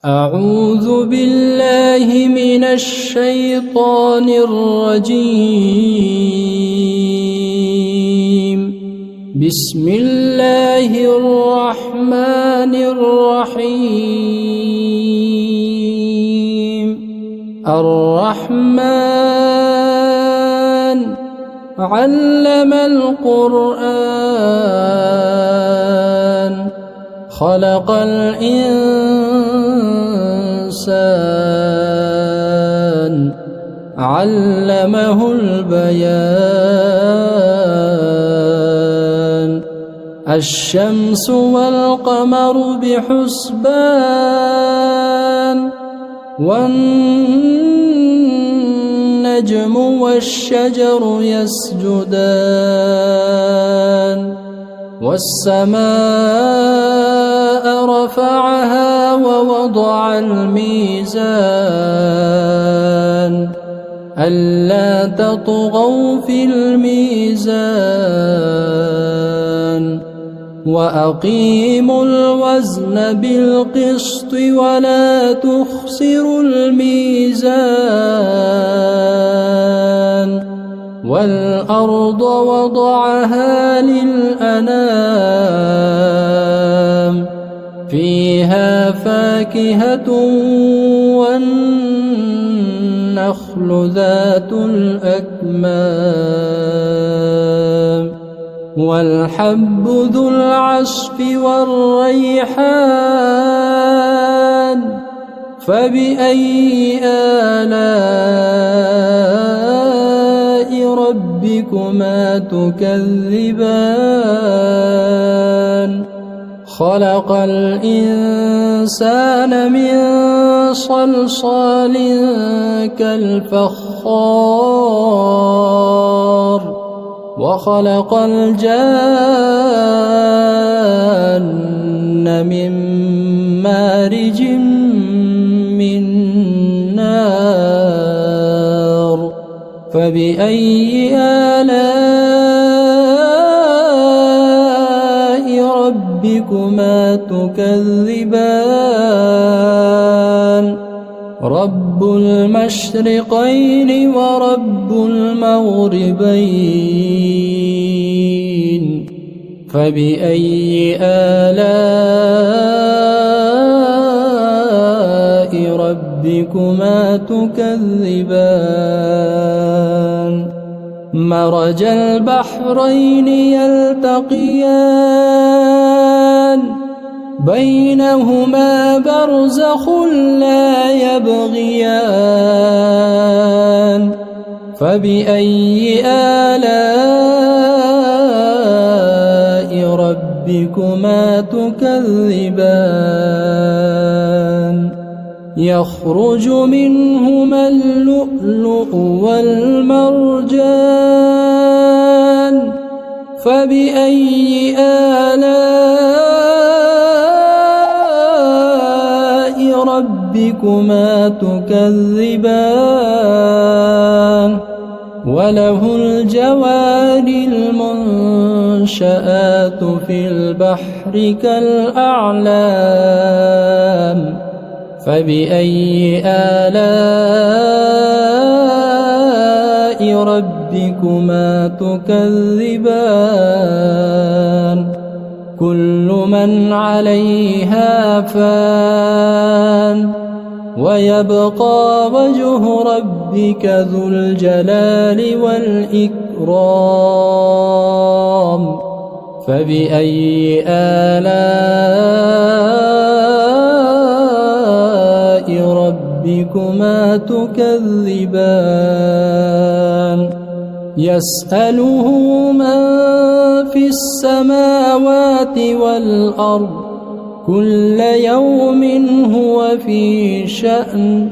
أعوذ بالله من الشيطان الرجيم. بسم الله الرحمن الرحيم. الرحمن علم القرآن خلق الإنسان علمه البيان. الشمس والقمر بحسبان والنجم والشجر يسجدان والسماء رفعها ووضع الميزان ألا تطغوا في الميزان وأقيموا الوزن بالقسط ولا تخسروا الميزان والأرض وضعها للأنام فيها فاكهة والنخل ذات الأكمام والحب ذو العصف والريحان فبأي آلاء ربكما تكذبان. خلق الإنسان من صلصال كالفخار وخلق الجان من مارج من نار فبأي آلاء ربكما تكذبان. رب المشرقين ورب المغربين فبأي آلاء ربكما تكذبان. مرج البحرين يلتقيان بينهما برزخ لا يبغيان فبأي آلاء ربكما تكذبان. يخرج منهما اللؤلؤ والمرجان فبأي آلاء ربكما تكذبان. وله الجوار المنشآت في البحر كالأعلام فبأي آلاء ربكما تكذبان. كل من عليها فان ويبقى وجه ربك ذو الجلال والإكرام فبأي آلاء ربكما تكذبان. يسأله من في السماوات والأرض كل يوم هو في شأن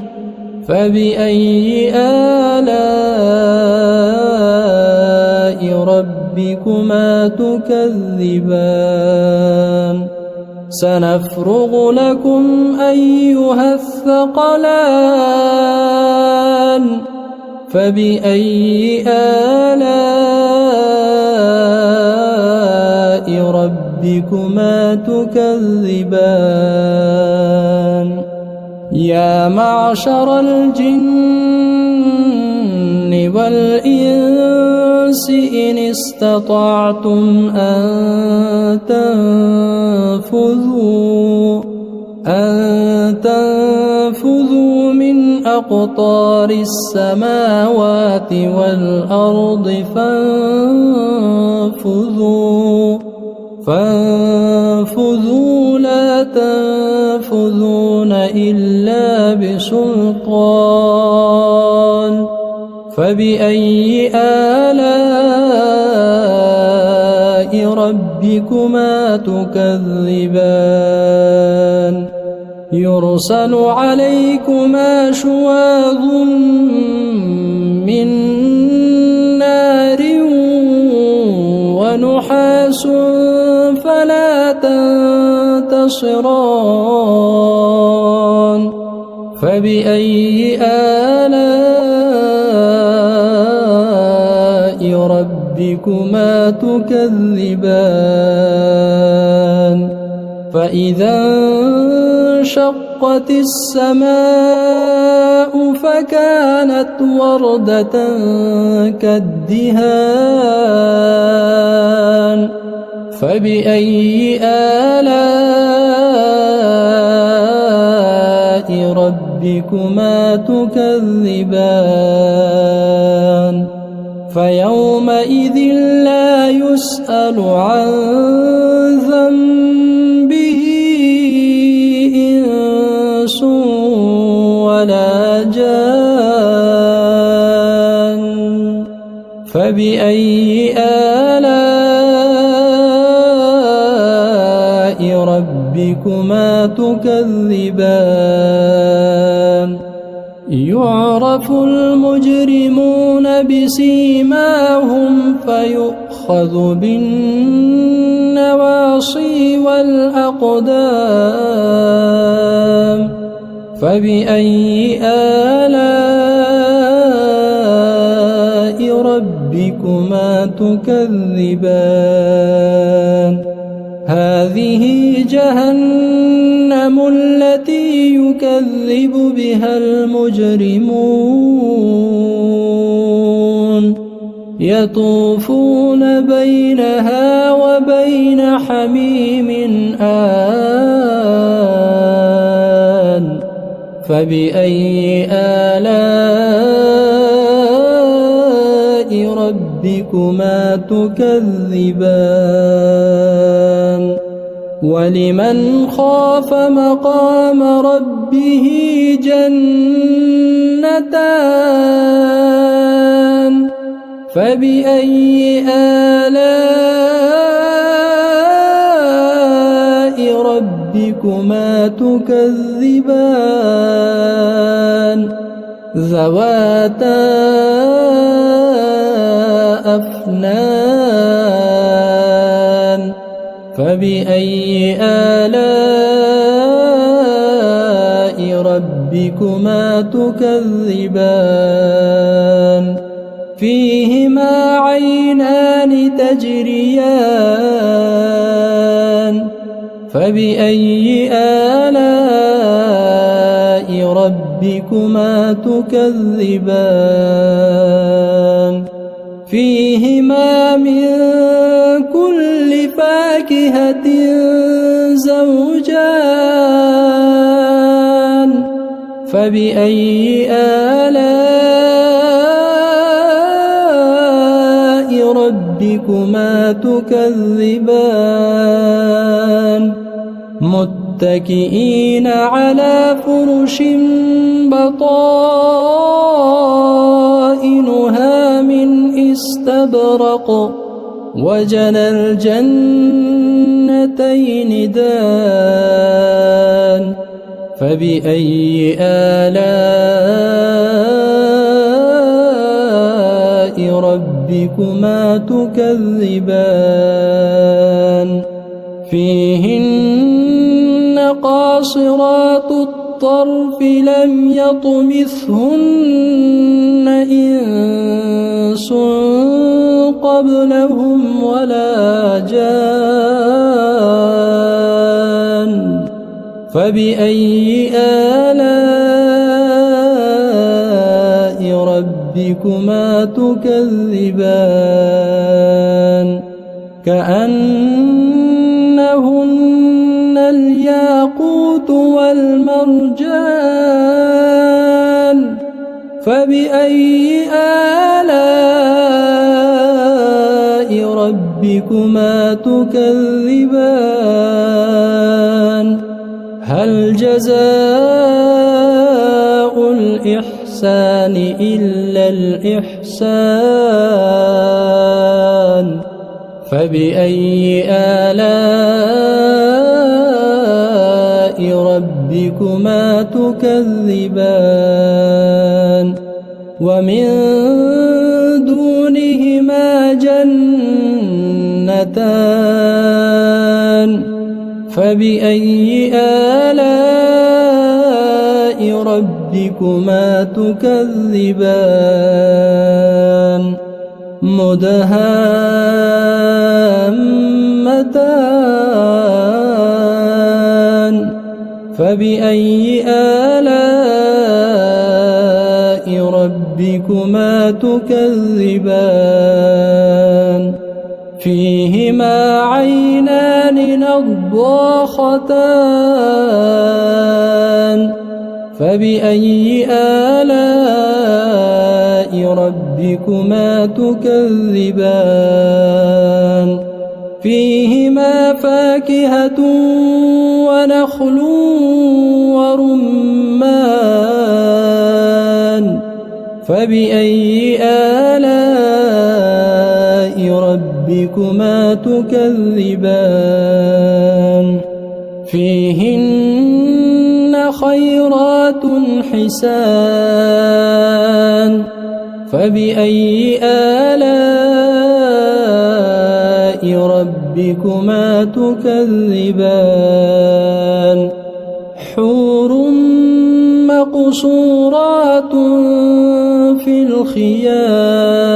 فبأي آلاء ربكما تكذبان. سنفرغ لكم أيها الثقلان فبأي آلاء ربكما تكذبان. يا معشر الجن والإنس إن استطعتم أن تنفذوا من أقطار السماوات والأرض فانفذوا لا تنفذون إلا بسلطان فبأي آلاء ربكما تكذبان يرسل عليكما شواظ من نار ونحاس فلا تنتصران فبأي آلاء ربكما تكذبان فإذا انشقت السماء فكانت وردة كالدهان فبأي آلاء ربكما تكذبان فيومئذ لا يسأل عن ذنبه إنس ولا جان فبأي آلاء ربكما تكذبان يعرف المجرمون بسيماهم فيؤخذ بالنواصي والأقدام فبأي آلاء ربكما تكذبان هذه جهنم التي يكذب بها المجرمون يطوفون بينها وبين حميم آن فبأي آلاء ربكما تكذبان ولمن خاف مقام ربه جنتان فبأي آلاء ربكما تكذبان ذواتا أفنان فبأي آلاء ربكما تكذبان فيهما عينان تجريان فبأي آلاء ربكما تكذبان فيهما من كل فاكهة زوجان فبأي آلاء ربكما تكذبان متكئين على فرش بطائنها من استبرق وجنى الجنتين دان فبأي آلاء ربكما تكذبان فيهن قاصرات الطرف لم يطمثهن إنس قبلهم ولا جان فبأي آلاء ربكما تكذبان كأنهن الياقوت والمرجان فبأي آلاء ربكما تكذبان هل جزاء الإحسان إلا الإحسان فبأي آلاء ربكما تكذبان ومن دونهما جنتان فبأي آلاء ربكما تكذبان مدهامتان فبأي آلاء ربكما تكذبان فيهما عينان نضاختان فبأي آلاء ربكما تكذبان فيهما فاكهة ونخل ورمان فبأي آلاء ربكما تكذبان فيهن خيرات حسان فبأي آلاء ربكما تكذبان حور مقصورات في الخيام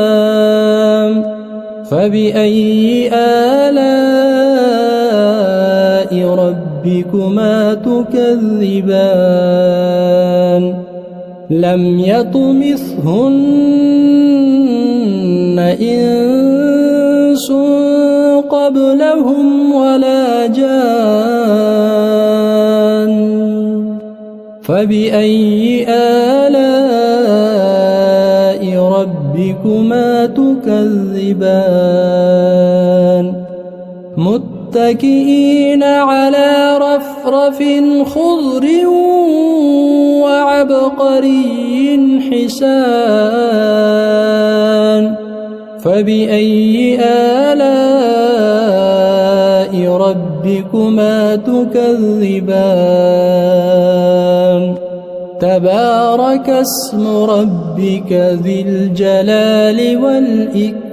فبأي آلاء ربكما تكذبان لم يطمثهن إنس قبلهم ولا جان فبأي آلاء ربكما تكذبان متكئين على رفرف خضر وعبقري حسان فبأي آلاء ربكما تكذبان تبارك اسم ربك ذي الجلال والإكرام